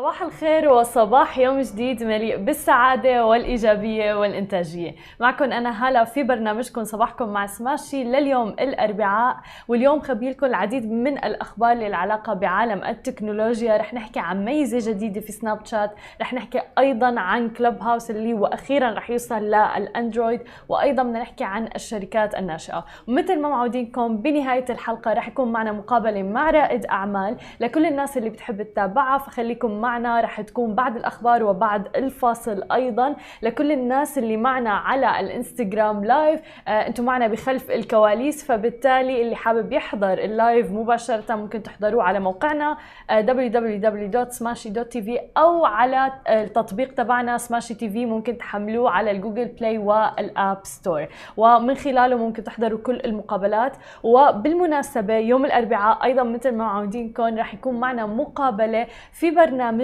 صباح الخير وصباح يوم جديد مليء بالسعادة والإيجابية والإنتاجية. معكم أنا هلا في برنامجكم صباحكم مع سماشي لليوم الأربعاء، واليوم خبيلكم العديد من الأخبار اللي العلاقة بعالم التكنولوجيا. رح نحكي عن ميزة جديدة في سناب شات، رح نحكي أيضا عن كلوب هاوس اللي وأخيرا رح يوصل للأندرويد، وأيضا بدنا نحكي عن الشركات الناشئة. ومثل ما معودينكم بنهاية الحلقة رح يكون معنا مقابلة مع رائد أعمال لكل الناس اللي بتحب تتابعها، فخليكم معنا، رح تكون بعد الأخبار وبعد الفاصل. أيضا لكل الناس اللي معنا على الانستغرام لايف، انتم معنا بخلف الكواليس، فبالتالي اللي حابب يحضر اللايف مباشرة ممكن تحضروه على موقعنا www.smashy.tv أو على التطبيق تبعنا سماشي تي في، ممكن تحملوه على الجوجل بلاي والآب ستور، ومن خلاله ممكن تحضروا كل المقابلات. وبالمناسبة يوم الأربعاء أيضا مثل ما معودينكم رح يكون معنا مقابلة في برنامجنا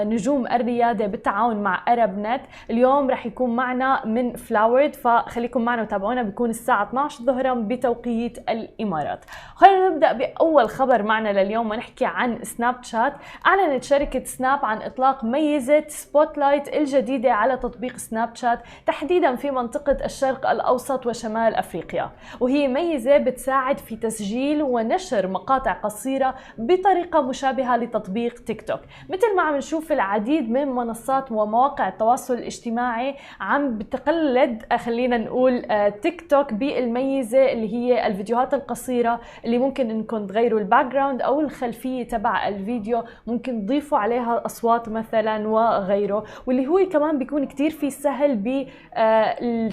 نجوم الريادة بالتعاون مع أرب نت. اليوم رح يكون معنا من فلاورد، فخليكم معنا وتابعونا، بيكون الساعة 12 ظهرا بتوقيت الإمارات. خلينا نبدأ بأول خبر معنا لليوم ونحكي عن سناب شات. أعلنت شركة سناب عن إطلاق ميزة سبوتلايت الجديدة على تطبيق سناب شات، تحديدا في منطقة الشرق الأوسط وشمال أفريقيا. وهي ميزة بتساعد في تسجيل ونشر مقاطع قصيرة بطريقة مشابهة لتطبيق تيك توك. مثل ما عم نشوف العديد من منصات ومواقع التواصل الاجتماعي عم بتقلد خلينا نقول تيك توك بالميزة اللي هي الفيديوهات القصيرة اللي ممكن انكم تغيروا الباك جراوند او الخلفية تبع الفيديو، ممكن تضيفوا عليها اصوات مثلا وغيره، واللي هو كمان بيكون كتير في سهل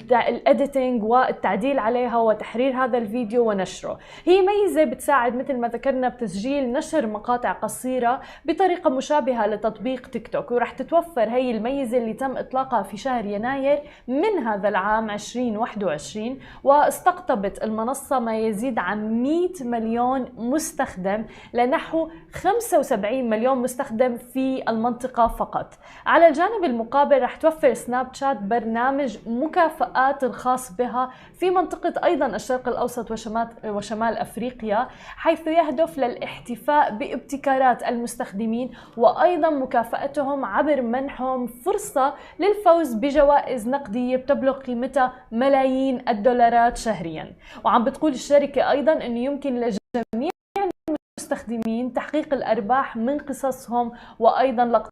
بالإديتنج والتعديل عليها وتحرير هذا الفيديو ونشره. هي ميزة بتساعد مثل ما ذكرنا بتسجيل نشر مقاطع قصيرة بطريقة مشابهة لتطبيق تيك توك. ورح تتوفر هي الميزة اللي تم إطلاقها في شهر يناير من هذا العام 2021، واستقطبت المنصة ما يزيد عن 100 مليون مستخدم لنحو 75 مليون مستخدم في المنطقة فقط. على الجانب المقابل رح توفر سناب شات برنامج مكافآت الخاص بها في منطقة أيضا الشرق الأوسط وشمال أفريقيا، حيث يهدف للاحتفاء بابتكارات المستخدمين وأيضا مكافأتهم عبر منحهم فرصة للفوز بجوائز نقدية بتبلغ قيمتها ملايين الدولارات شهريا. وعم بتقول الشركة أيضا أنه يمكن لجميع المستخدمين تحقيق الأرباح من قصصهم وأيضا لقطة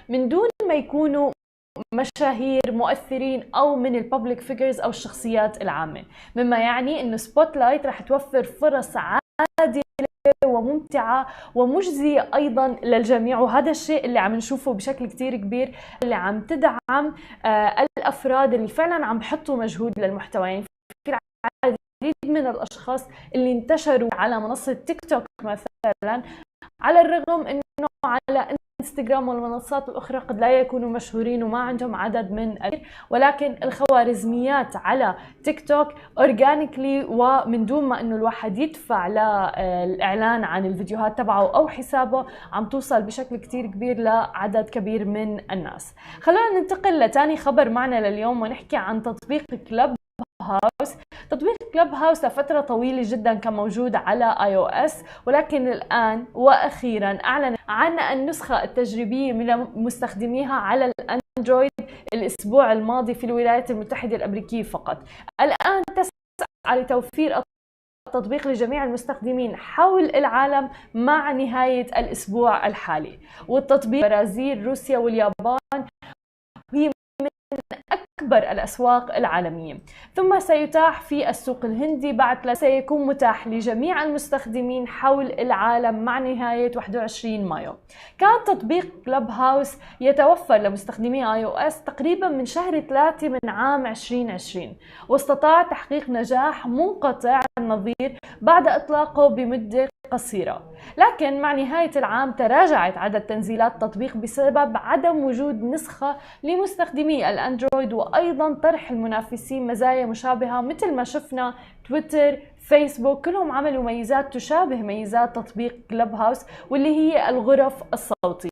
من دون ما يكونوا مشاهير مؤثرين أو من الببليك فيجرز أو الشخصيات العامة، مما يعني أنه سبوتلايت رح توفر فرص عادلة وممتعة ومجزية أيضا للجميع. وهذا الشيء اللي عم نشوفه بشكل كتير كبير، اللي عم تدعم الأفراد اللي فعلا عم بحطوا مجهود للمحتوى. يعني في العديد من الأشخاص اللي انتشروا على منصة تيك توك مثلا، على الرغم أنه على انستغرام والمنصات الأخرى قد لا يكونوا مشهورين وما عندهم عدد من ولكن الخوارزميات على تيك توك أورجانيكلي ومن دون ما أنه الواحد يدفع للإعلان عن الفيديوهات تبعه أو حسابه عم توصل بشكل كتير كبير لعدد كبير من الناس. خلونا ننتقل لتاني خبر معنا لليوم ونحكي عن تطبيق كلوب هاوس. تطبيق كلوب هاوس لفترة طويلة جدا كان موجود على iOS، ولكن الآن وأخيرا أعلن عن النسخة التجريبية من مستخدميها على الأندرويد الأسبوع الماضي في الولايات المتحدة الأمريكية فقط. الآن تسعى لتوفير التطبيق لجميع المستخدمين حول العالم مع نهاية الأسبوع الحالي. والتطبيق برازيل، روسيا واليابان هي أكبر الأسواق العالمية، ثم سيتاح في السوق الهندي، بعد سيكون متاح لجميع المستخدمين حول العالم مع نهاية 21 مايو. كان تطبيق كلوب هاوس يتوفر لمستخدمي iOS تقريبا من شهر 3 من عام 2020، واستطاع تحقيق نجاح منقطع النظير بعد إطلاقه بمدة قصيرة. لكن مع نهاية العام تراجعت عدد تنزيلات التطبيق بسبب عدم وجود نسخة لمستخدمي الأندرويد، وأيضا طرح المنافسين مزايا مشابهة مثل ما شفنا تويتر، فيسبوك، كلهم عملوا ميزات تشابه ميزات تطبيق كلوب هاوس واللي هي الغرف الصوتية،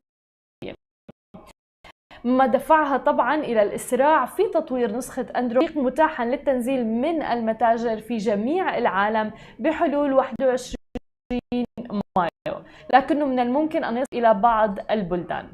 ما دفعها طبعا إلى الإسراع في تطوير نسخة أندرويد متاحا للتنزيل من المتاجر في جميع العالم بحلول 21 مايو، لكنه من الممكن أن يصل إلى بعض البلدان.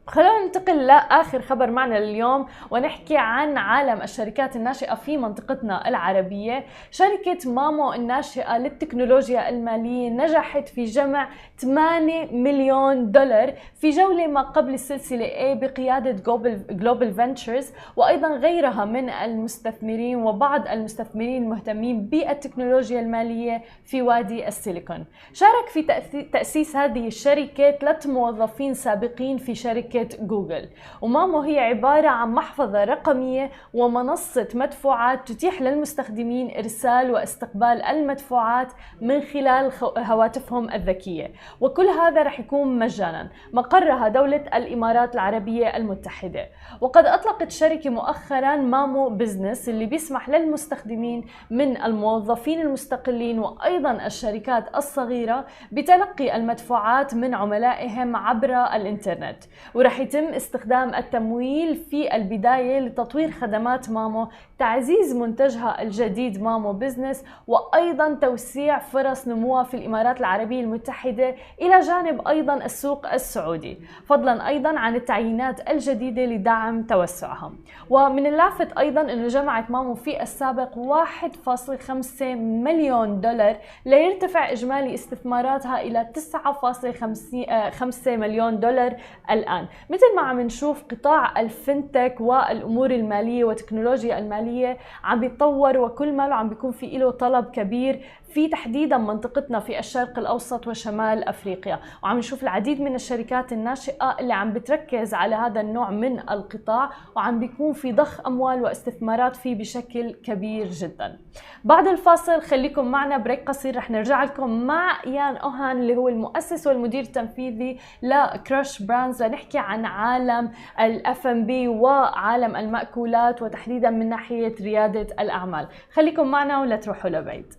خلونا ننتقل لآخر خبر معنا لليوم ونحكي عن عالم الشركات الناشئة في منطقتنا العربية. شركة مامو الناشئة للتكنولوجيا المالية نجحت في جمع 8 مليون دولار في جولة ما قبل السلسلة A بقيادة Global Ventures وأيضا غيرها من المستثمرين وبعض المستثمرين المهتمين بالتكنولوجيا المالية في وادي السيليكون. شارك في تأسيس هذه الشركة 3 موظفين سابقين في شركة جوجل. ومامو هي عبارة عن محفظة رقمية ومنصة مدفوعات تتيح للمستخدمين إرسال واستقبال المدفوعات من خلال هواتفهم الذكية، وكل هذا رح يكون مجانا. مقرها دولة الإمارات العربية المتحدة. وقد أطلقت الشركة مؤخرا مامو بزنس اللي بيسمح للمستخدمين من الموظفين المستقلين وأيضا الشركات الصغيرة بتلقي المدفوعات من عملائهم عبر الإنترنت. ورح يتم استخدام التمويل في البداية لتطوير خدمات مامو، تعزيز منتجها الجديد مامو بزنس، وأيضا توسيع فرص نموها في الإمارات العربية المتحدة إلى جانب أيضا السوق السعودي، فضلا أيضا عن التعيينات الجديدة لدعم توسعها. ومن اللافت أيضا أنه جمعت مامو في السابق 1.5 مليون دولار ليرتفع إجمالي استثماراتها إلى 9.5 مليون دولار الآن. مثل ما عم نشوف قطاع الفنتك والأمور المالية وتكنولوجيا المالية عم بيتطور، وكل ما عم بيكون في له طلب كبير في تحديدا منطقتنا في الشرق الأوسط وشمال أفريقيا. وعم نشوف العديد من الشركات الناشئة اللي عم بتركز على هذا النوع من القطاع، وعم بيكون في ضخ أموال واستثمارات فيه بشكل كبير جدا. بعد الفاصل خليكم معنا بريك قصير، رح نرجع لكم مع يان أوهان اللي هو المؤسس والمدير التنفيذي لكراش براندز، لنحكي عن عالم F&B وعالم المأكولات وتحديدا من ناحية ريادة الأعمال. خليكم معنا ولا تروحوا لبعيد.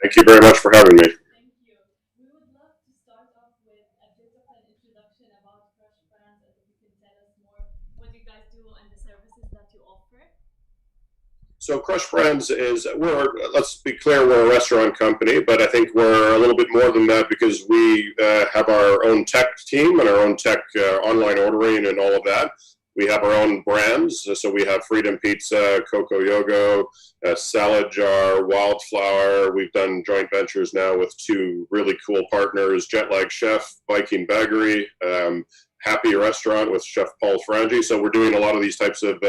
Thank you very much for having me. Thank you. We would love to start off with a bit of an introduction about Crush Brands, and if you can tell us more what you guys do and the services that you offer. So Crush Brands is, let's be clear, we're a restaurant company, but I think we're a little bit more than that because we have our own tech team and our own tech online ordering and all of that. We have our own brands, so we have Freedom Pizza, Coco Yogo, Salad Jar, Wildflower. We've done joint ventures now with two really cool partners, Jetlag Chef, Viking Baggery, Happy Restaurant with Chef Paul Frangi. So we're doing a lot of these types of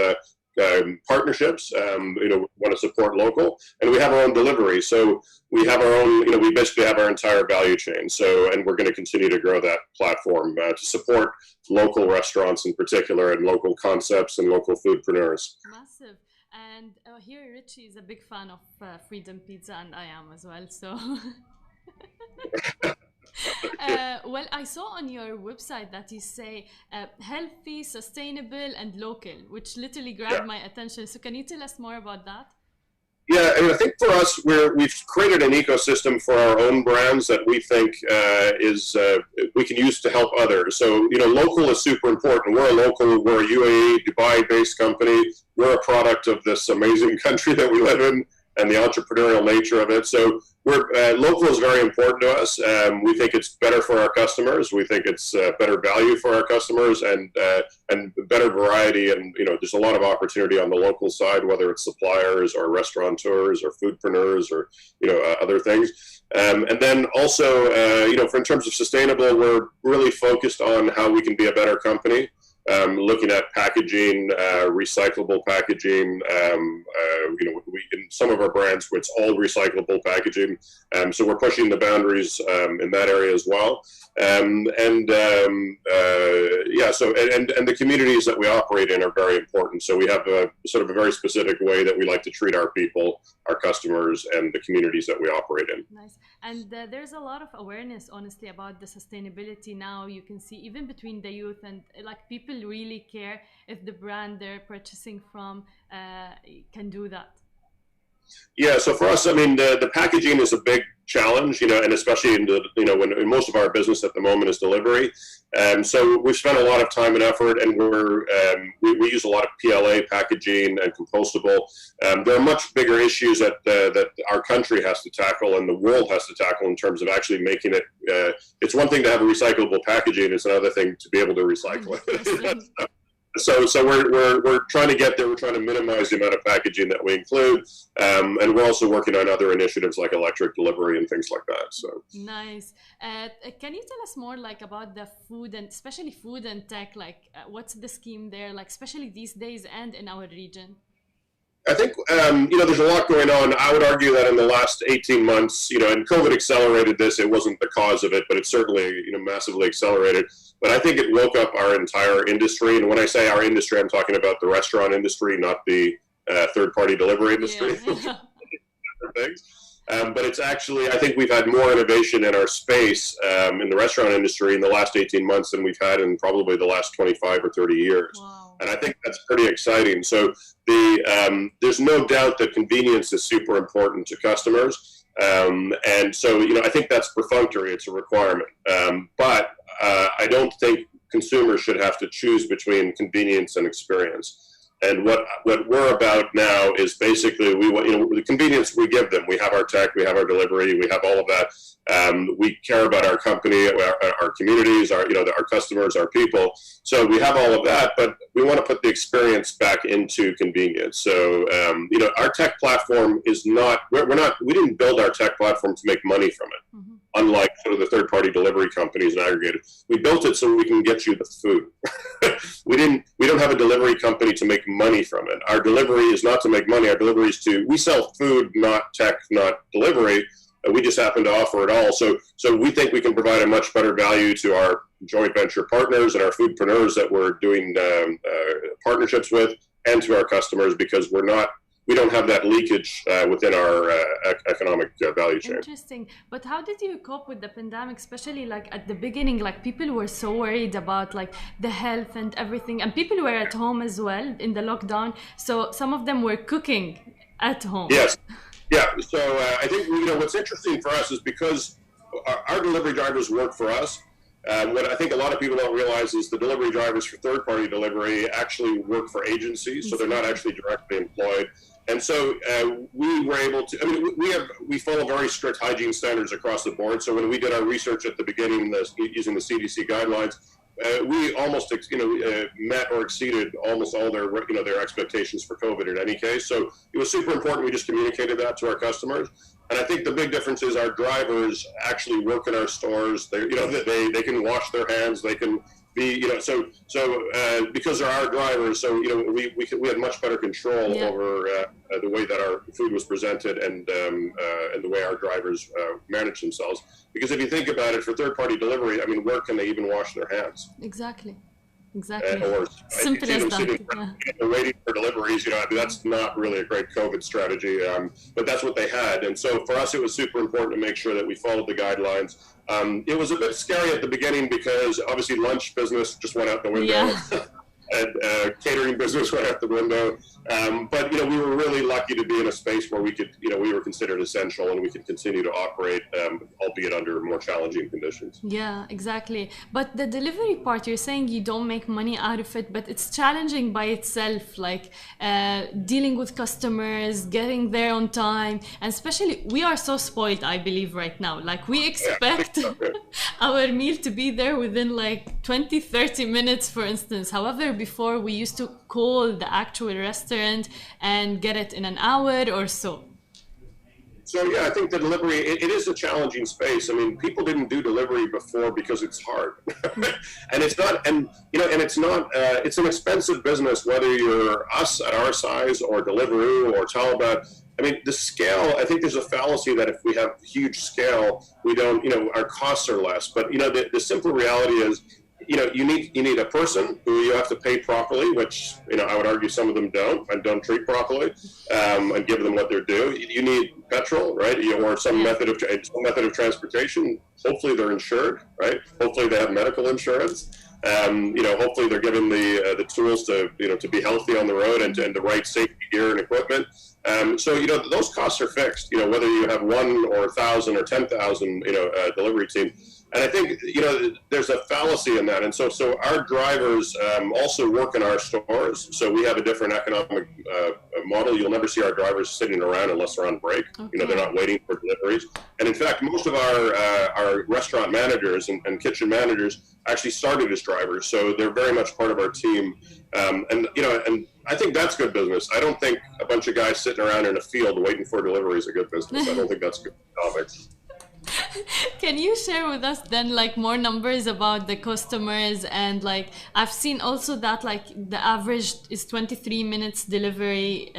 partnerships. Want to support local, and we have our own delivery. So we have our own. We basically have our entire value chain. So, and we're going to continue to grow that platform to support local restaurants in particular, and local concepts and local foodpreneurs. Massive. And here Richie is a big fan of Freedom Pizza, and I am as well. So. Well, I saw on your website that you say healthy, sustainable, and local, which literally grabbed my attention. So can you tell us more about that? Yeah, and I think for us, we've created an ecosystem for our own brands that we think we can use to help others. So, local is super important. We're a UAE, Dubai-based company. We're a product of this amazing country that we live in and the entrepreneurial nature of it. So local is very important to us. We think it's better for our customers. We think it's better value for our customers and better variety. And, there's a lot of opportunity on the local side, whether it's suppliers or restaurateurs or foodpreneurs or, other things. And then also, in terms of sustainable, we're really focused on how we can be a better company. Looking at packaging, recyclable packaging, in some of our brands, it's all recyclable packaging. So we're pushing the boundaries in that area as well. So the communities that we operate in are very important. So we have a sort of a very specific way that we like to treat our people, our customers, and the communities that we operate in. Nice. And there's a lot of awareness, honestly, about the sustainability now. You can see even between the youth, and like people really care if the brand they're purchasing from can do that. Yeah, so for us, I mean, the packaging is a big challenge, and especially when most of our business at the moment is delivery. So we've spent a lot of time and effort, and we use a lot of PLA packaging and compostable. There are much bigger issues that our country has to tackle and the world has to tackle in terms of actually making it. It's one thing to have a recyclable packaging; it's another thing to be able to recycle it. So we're trying to get there. We're trying to minimize the amount of packaging that we include, and we're also working on other initiatives like electric delivery and things like that. So nice. Can you tell us more about the food and especially food and tech? What's the scheme there? Especially these days and in our region. I think, there's a lot going on. I would argue that in the last 18 months, and COVID accelerated this. It wasn't the cause of it, but it certainly, massively accelerated. But I think it woke up our entire industry. And when I say our industry, I'm talking about the restaurant industry, not the third-party delivery industry. Yeah. Things. But it's actually, I think we've had more innovation in our space in the restaurant industry in the last 18 months than we've had in probably the last 25 or 30 years. Wow. And I think that's pretty exciting. So there's no doubt that convenience is super important to customers. And so, I think that's perfunctory. It's a requirement. But I don't think consumers should have to choose between convenience and experience. And what we're about now is basically the convenience we give them. We have our tech, we have our delivery, we have all of that. We care about our company, our communities, our customers, our people. So we have all of that, but we want to put the experience back into convenience. So our tech platform is not. We didn't build our tech platform to make money from it. Mm-hmm. Unlike sort of the third-party delivery companies and aggregators, we built it so we can get you the food. We don't have a delivery company to make money from it. Our delivery is not to make money. Our delivery is we sell food, not tech, not delivery. We just happen to offer it all. So we think we can provide a much better value to our joint venture partners and our foodpreneurs that we're doing partnerships with, and to our customers, because we don't have that leakage within our economic value chain. Interesting. But how did you cope with the pandemic, especially at the beginning? People were so worried about the health and everything, and people were at home as well in the lockdown. So some of them were cooking at home. Yes. Yeah, so I think what's interesting for us is because our delivery drivers work for us. What I think a lot of people don't realize is the delivery drivers for third-party delivery actually work for agencies, so they're not actually directly employed. And so we were able to. I mean, we follow very strict hygiene standards across the board. So when we did our research at the beginning, using the CDC guidelines, we almost met or exceeded almost all their expectations for COVID in any case. So it was super important. We just communicated that to our customers. And I think the big difference is our drivers actually work in our stores. They can wash their hands. They can be because they're our drivers. So we had much better control over the way that our food was presented and the way our drivers manage themselves. Because if you think about it, for third-party delivery, I mean, where can they even wash their hands? Exactly. Or simple as that. Waiting for deliveries, I mean, that's not really a great COVID strategy, but that's what they had. And so for us, it was super important to make sure that we followed the guidelines. It was a bit scary at the beginning because obviously lunch business just went out the window. Yeah. And catering business went out the window. But we were really lucky to be in a space where we could, we were considered essential and we could continue to operate, albeit under more challenging conditions. Yeah, exactly. But the delivery part, you're saying you don't make money out of it, but it's challenging by itself, like dealing with customers, getting there on time, and especially we are so spoiled, I believe, right now. Like we expect our meal to be there within like 20-30 minutes, for instance. However, before we used to call the actual restaurant and get it in an hour or so. So yeah, I think the delivery, it is a challenging space. I mean, people didn't do delivery before because it's hard. And it's not, it's an expensive business, whether you're us at our size or Deliveroo or Talabat. I mean, the scale, I think there's a fallacy that if we have huge scale, we don't, our costs are less. But, the simple reality is, you need a person who you have to pay properly, which I would argue some of them don't treat properly, and give them what they're due. You need petrol, right, or some method of transportation. Hopefully they're insured, right? Hopefully they have medical insurance. Hopefully they're given the tools to be healthy on the road and the right safety gear and equipment. So those costs are fixed. Whether you have 1 or 1,000 or 10,000 delivery team. And I think, there's a fallacy in that. And so our drivers also work in our stores. So we have a different economic model. You'll never see our drivers sitting around unless they're on break. Okay. They're not waiting for deliveries. And in fact, most of our restaurant managers and kitchen managers actually started as drivers. So they're very much part of our team. And I think that's good business. I don't think a bunch of guys sitting around in a field waiting for delivery is a good business. I don't think that's good economics. Can you share with us then like more numbers about the customers? And like I've seen also that like the average is 23 minutes delivery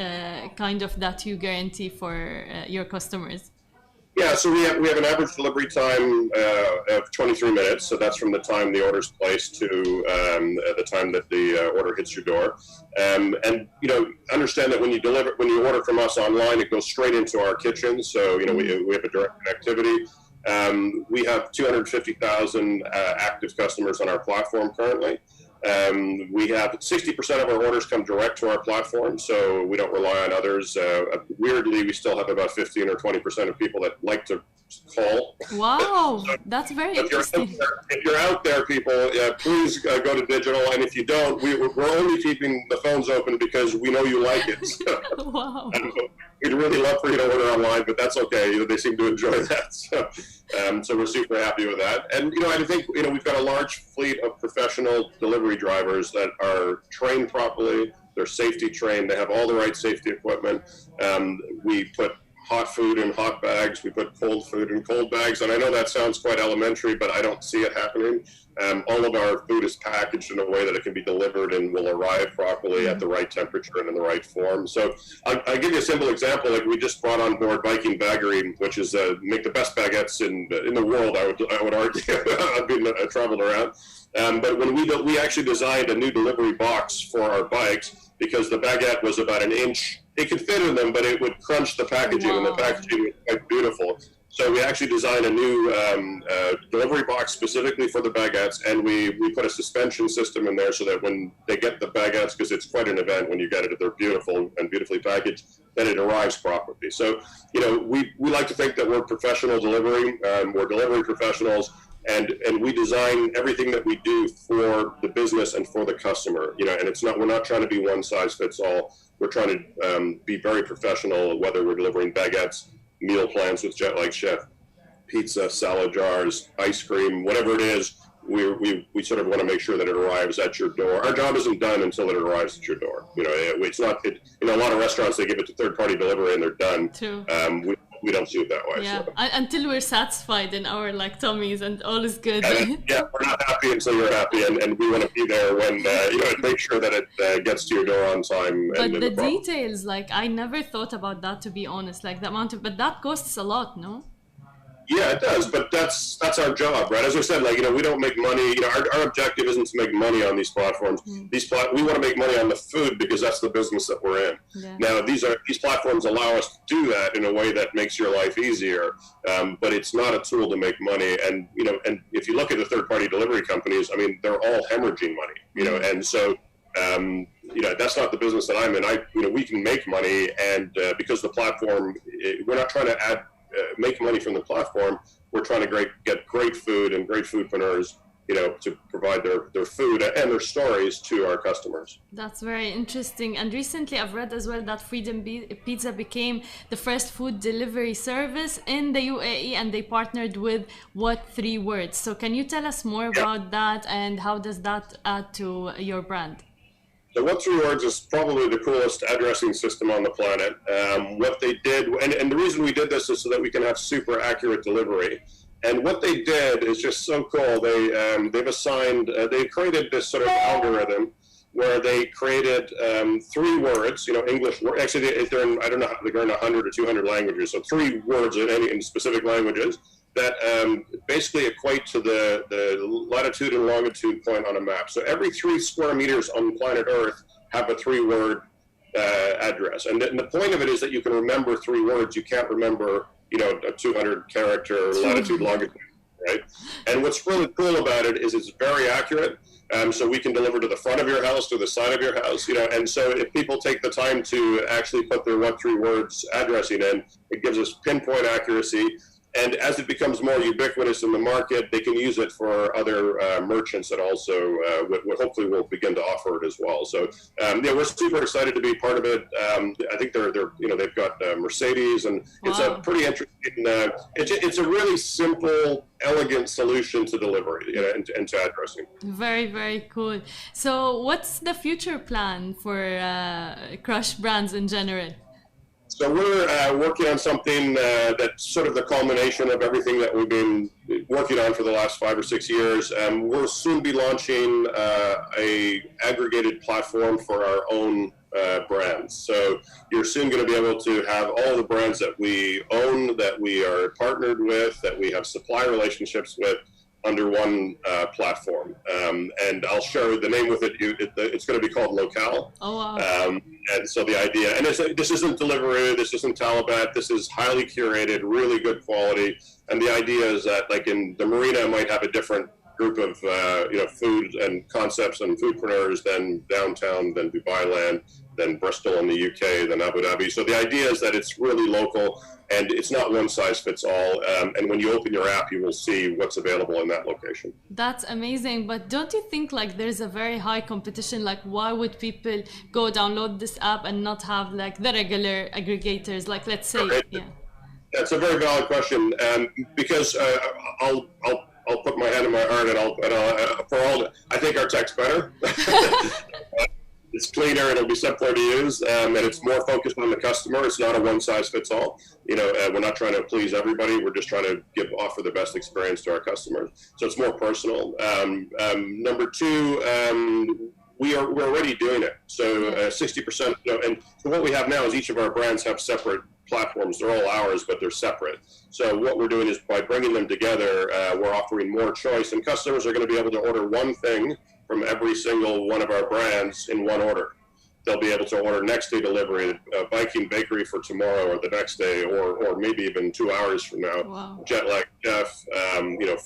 kind of that you guarantee for your customers. Yeah, so we have an average delivery time of 23 minutes. So that's from the time the order's placed to the time that the order hits your door. And understand that when you order from us online, it goes straight into our kitchen. So we have a direct connectivity. We have 250,000 active customers on our platform currently. We have 60% of our orders come direct to our platform, so we don't rely on others. Weirdly, we still have about 15 or 20% of people that like to call. Wow, that's very interesting. If you're out there, people, please go to digital. And if you don't, we're only keeping the phones open because we know you like it. So, wow. We'd really love for you to order online, but that's okay. They seem to enjoy that. So we're super happy with that. And, I think, we've got a large fleet of professional delivery drivers that are trained properly. They're safety trained. They have all the right safety equipment. We put hot food in hot bags. We put cold food in cold bags. And I know that sounds quite elementary, but I don't see it happening. All of our food is packaged in a way that it can be delivered and will arrive properly at the right temperature and in the right form. So I'll give you a simple example. Like we just brought on board Viking Bakery, which is make the best baguettes in the world. I would argue. I've traveled around. But when we actually designed a new delivery box for our bikes because the baguette was about an inch. It could fit in them, but it would crunch the packaging, and the packaging was quite beautiful. So we actually designed a new delivery box specifically for the baguettes, and we put a suspension system in there so that when they get the baguettes, because it's quite an event when you get it, they're beautiful and beautifully packaged, then it arrives properly. So, you know, we like to think that we're professional delivery, we're delivery professionals, and we design everything that we do for the business and for the customer, you know, and we're not trying to be one size fits all. We're trying to be very professional, whether we're delivering baguettes, meal plans with jet-like chef, pizza, salad jars, ice cream, whatever it is, we sort of want to make sure that it arrives at your door. Our job isn't done until it arrives at your door. You know, it's not. You know, a lot of restaurants, they give it to third-party delivery and they're done. True. We don't see it that way. Yeah, so. Until we're satisfied in our like tummies and all is good. Yeah, we're not happy until you're happy, and we want to be there when you know, make sure that it gets to your door on time. But the details, like I never thought about that, to be honest. Like the amount of, but that costs a lot, no? Yeah, it does, but that's our job, right? As I said, like, you know, we don't make money. You know, our objective isn't to make money on these platforms. We want to make money on the food because that's the business that we're in. Yeah. Now, these platforms allow us to do that in a way that makes your life easier, but it's not a tool to make money. And you know, and if you look at the third-party delivery companies, I mean, they're all hemorrhaging money. You know, and so. You know, that's not the business that I'm in. You know, we can make money, and because the platform, we're not trying to make money from the platform. We're trying to get great food and great foodpreneurs, you know, to provide their food and their stories to our customers. That's very interesting. And recently I've read as well that Freedom Pizza became the first food delivery service in the UAE, and they partnered with What 3 Words. So can you tell us more about that, and how does that add to your brand? So What 3 Words is probably the coolest addressing system on the planet. What they did, and the reason we did this is so that we can have super accurate delivery. And what they did is just so cool. They created this sort of algorithm where they created 3 words, you know, English words. Actually, they're in, I don't know, they're in 100 or 200 languages. So 3 words in specific languages that basically equate to the latitude and longitude point on a map. So every 3 square meters on planet Earth have a 3-word address. And the point of it is that you can remember 3 words. You can't remember, you know, a 200-character latitude, longitude, right? And what's really cool about it is it's very accurate. So we can deliver to the front of your house, to the side of your house, you know, and so if people take the time to actually put their What 3 Words addressing in, it gives us pinpoint accuracy. And as it becomes more ubiquitous in the market, they can use it for other merchants that also hopefully will begin to offer it as well. So yeah, we're super excited to be part of it. I think they're you know, they've got Mercedes, and it's a pretty interesting. It's a really simple, elegant solution to delivery, you know, and to addressing. Very, very cool. So what's the future plan for Crush Brands in general? So we're working on something that's sort of the culmination of everything that we've been working on for the last 5 or 6 years. We'll soon be launching a aggregated platform for our own brands. So you're soon going to be able to have all the brands that we own, that we are partnered with, that we have supply relationships with, under one platform. And I'll share the name with it. It's going to be called Locale. Oh, wow. And so the idea, and this isn't Deliveroo, this isn't Talabat, this is highly curated, really good quality. And the idea is that, like in the marina, might have a different group of you know, food and concepts and foodpreneurs than downtown, than Dubai Land, than Bristol in the UK, than Abu Dhabi. So the idea is that it's really local, and it's not one size fits all. And when you open your app, you will see what's available in that location. That's amazing. But don't you think like there's a very high competition? Like, why would people go download this app and not have like the regular aggregators? Like, let's say, yeah. That's a very valid question, because I'll put my hand in my heart, and I think our tech's better. It's cleaner, it'll be simpler to use, and it's more focused on the customer. It's not a one-size-fits-all. You know, we're not trying to please everybody. We're just trying to offer the best experience to our customers. So it's more personal. Number 2, we're already doing it. So 60%, you know, and so what we have now is each of our brands have separate platforms. They're all ours, but they're separate. So what we're doing is by bringing them together, we're offering more choice, and customers are going to be able to order one thing from every single one of our brands in one order. they'll be able to order next day delivery, Viking Bakery for tomorrow or the next day, or maybe even 2 hours from now. Wow. Jet Lag Chef,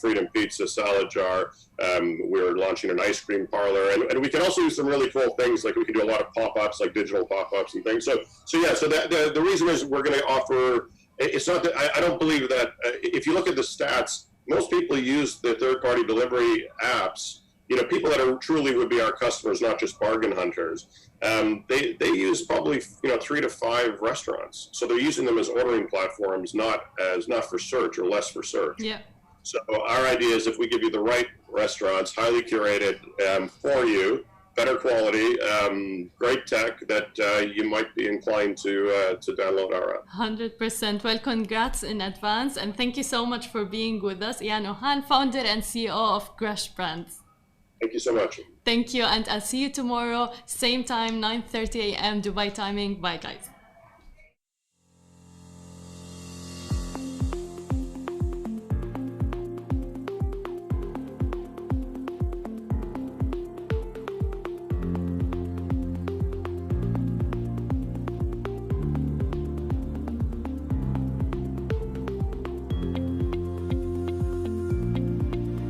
Freedom Pizza, Salad Jar. We're launching an ice cream parlor, and we can also do some really cool things. Like we can do a lot of pop-ups, like digital pop-ups and things. So that the reason is we're going to offer. It's not that I don't believe that if you look at the stats, most people use the third-party delivery apps. People that are truly would be our customers, not just bargain hunters. They use probably 3 to 5 restaurants, so they're using them as ordering platforms, not for search or less for search. Yeah. So our idea is if we give you the right restaurants, highly curated for you, better quality, great tech, that you might be inclined to download our app. 100%. Well, congrats in advance, and thank you so much for being with us. Ian Ohan, founder and CEO of Grush Brands. Thank you so much. Thank you, and I'll see you tomorrow, same time, 9:30 a.m. Dubai timing. Bye, guys.